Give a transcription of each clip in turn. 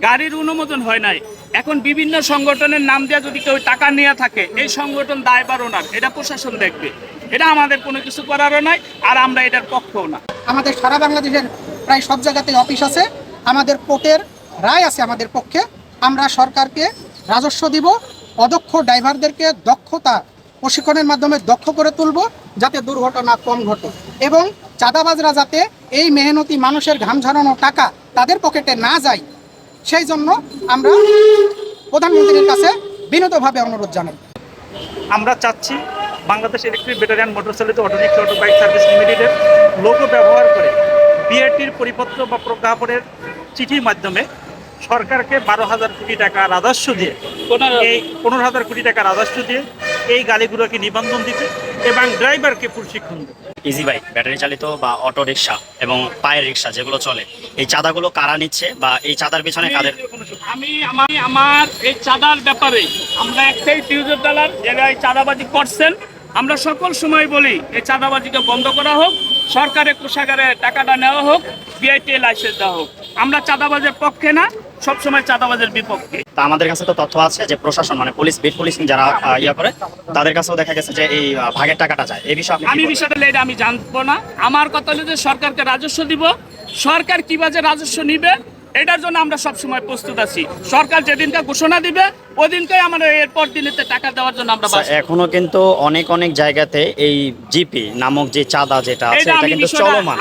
গাড়ির অনুমোদন হয় নাই। এখন বিভিন্ন সংগঠনের নাম দিয়ে যদি কেউ টাকা নিয়ে থাকে, এই সংগঠন দায়ভার ওনার, এটা প্রশাসন দেখবে। এটা আমাদের কোনো কিছু করারও নাই, আর আমরা এটার পক্ষও না। আমাদের সারা বাংলাদেশের প্রায় সব জায়গাতেই অফিস আছে, আমাদের কোর্টের রায় আছে আমাদের পক্ষে। আমরা সরকারকে রাজস্ব দিব, অদক্ষ ড্রাইভারদেরকে দক্ষতা প্রশিক্ষণের মাধ্যমে দক্ষ করে তুলব, যাতে দুর্ঘটনা কম ঘটে এবং চাঁদাবাজরা যাতে এই মেহনতি মানুষের ঘাম ঝরানো টাকা তাদের পকেটে না যায়, সেই জন্য আমরা প্রধানমন্ত্রীর কাছে বিনীতভাবে অনুরোধ জানাই। আমরা চাচ্ছি বাংলাদেশ ইলেকট্রিক ব্যাটারিয়ান মোটরচালিত অটোরিক্সা অটো বাইক সার্ভিস লিমিটেডের লোগো ব্যবহার করে বিআরটির পরিপত্র বা প্রজ্ঞাপনের চিঠির মাধ্যমে সরকারকে 12,000 কোটি টাকা রাজস্ব দিয়ে, এই 15,000 কোটি টাকা রাজস্ব দিয়ে এই গাড়িগুলোকে নিবন্ধন দিতে এবং ড্রাইভারকে প্রশিক্ষণ দিতে। ইজি বাইক, ব্যাটারি চালিত বা অটো রিক্সা এবং পায়ের রিক্সা যেগুলো চলে, এই চাঁদাগুলো কারা নিচ্ছে বা এই চাঁদার পিছনে কাদের? আমার এই চাঁদার ব্যাপারে আমরা একটাই টিউজার ডালার, যারা এই চাঁদাবাজি করছেন, আমরা সকল সময় বলি এই চাঁদাবাজিকে বন্ধ করা হোক, সরকারের কোষাগারে টাকাটা নেওয়া হোক, বিআইটি লাইসেন্স দেওয়া হোক। আমরা চাঁদাবাজের পক্ষে না, সবসময় চাঁদাবাজের বিপক্ষে। তা আমাদের কাছে তো তথ্য আছে যে প্রশাসন মানে পুলিশ, বিট পুলিশ যারা ইয়া করে, তাদের কাছেও দেখা গেছে যে এই ভাগের টাকাটা যায়। এই বিষয়ে আমি বিষয়টা এটা আমি জানবো না। আমার কথা হলো যে সরকারকে রাজস্ব দিব, সরকার কিভাবে রাজস্ব নিবে এটার জন্য আমরা সবসময় প্রস্তুত আছি। সরকার যেদিনটা ঘোষণা দিবে ওই দিনকে আমরা এরপর দিনেতে টাকা দেওয়ার জন্য আমরা এখনো কিন্তু অনেক অনেক জায়গাতে এই জিপি নামক যে চাঁদা যেটা আছে এটা কিন্তু চলমান।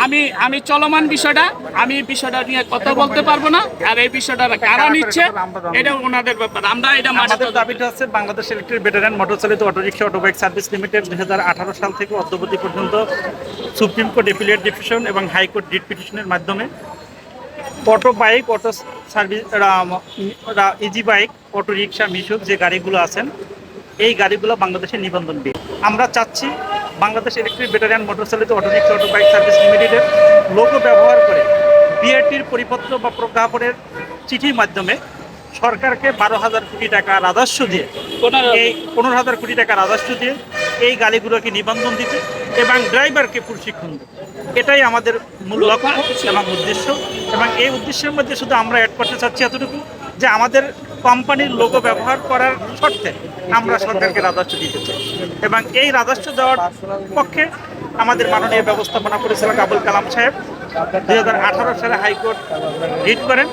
আমি চলমান বিষয়টা নিয়ে কথা বলতে পারবো না, আর এই বিষয়টা কারা নিচ্ছে এটা ওনাদের ব্যাপার। আমরা এটা আমাদের দাবিটা আছে বাংলাদেশ ইলেকট্রিক ব্যাটারিয়ান মোটরচালিত autorickshaw auto bike service limited 2018 সাল থেকে অদ্যাবধি পর্যন্ত সুপ্রিম কোর্ট অ্যাপিলেট ডিভিশন এবং হাইকোর্ট রিট পিটিশনের মাধ্যমে auto bike, auto service, easy bike, auto rickshaw, Mishuk যে গাড়িগুলো আছেন, এই গাড়িগুলো বাংলাদেশে নিবন্ধন দিয়ে। আমরা চাচ্ছি বাংলাদেশ ইলেকট্রিক ব্যাটারিয়ান মোটরচালিত অটোরিক্সা অটো বাইক সার্ভিস লিমিটেডের লোগো ব্যবহার করে বিআরটির পরিপত্র বা প্রজ্ঞাপনের চিঠির মাধ্যমে সরকারকে 12,000 কোটি টাকা রাজস্ব দিয়ে, এই 15,000 কোটি টাকা রাজস্ব দিয়ে এই গাড়িগুলোকে নিবন্ধন দিতে এবং ড্রাইভারকে প্রশিক্ষণ দিতে। এটাই আমাদের মূল লক্ষ্য এবং উদ্দেশ্য। এবং এই উদ্দেশ্যের মধ্যে শুধু আমরা অ্যাড করতে চাচ্ছি এতটুকু যে আমাদের কোম্পানির লোগো ব্যবহার করার শর্তে আমরা সরকারকে রাজস্ব দিতে চাই এবং এই রাজস্ব দেওয়ার পক্ষে আমাদের মাননীয় ব্যবস্থাপনা পরিচালক আবুল কালাম সাহেব 2018 সালে হাইকোর্ট রিট করেন,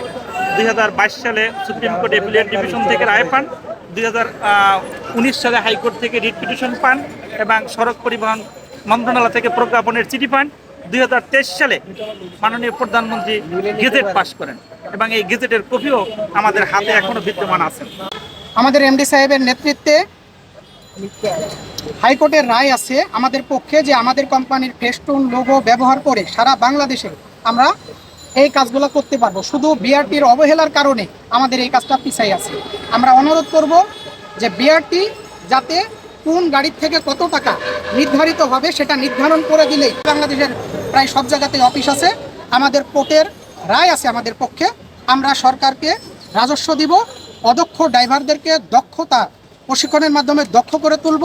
2022 সালে সুপ্রিম কোর্ট অ্যাপিলেট ডিভিশন থেকে রায় পান, 2019 সালে হাইকোর্ট থেকে রিট পিটিশন পান এবং সড়ক পরিবহন মন্ত্রণালয় থেকে প্রজ্ঞাপনের চিঠি পান। 2023 সালে মাননীয় প্রধানমন্ত্রী গেজেট পাস করেন এবং এই গেজেটের কপিও আমাদের হাতে এখনো বিদ্যমান আছে। আমাদের এমডি সাহেবের নেতৃত্বে হাইকোর্টের রায় আছে আমাদের পক্ষে, যে আমাদের কোম্পানির ফেস্টুন লোগো ব্যবহার করে সারা বাংলাদেশে আমরা এই কাজগুলো করতে পারবো। শুধু বিআরটির অবহেলার কারণে আমাদের এই কাজটা পিছাই আছে। আমরা অনুরোধ করব যে বিআরটি যাতে কোন গাড়ির থেকে কত টাকা নির্ধারিত হবে সেটা নির্ধারণ করে দিলেই, বাংলাদেশের প্রায় সব জায়গাতেই অফিস আছে, আমাদের কোর্টের রায় আছে আমাদের পক্ষে। আমরা সরকারকে রাজস্ব দিব, অদক্ষ ড্রাইভারদেরকে দক্ষতা প্রশিক্ষণের মাধ্যমে দক্ষ করে তুলব।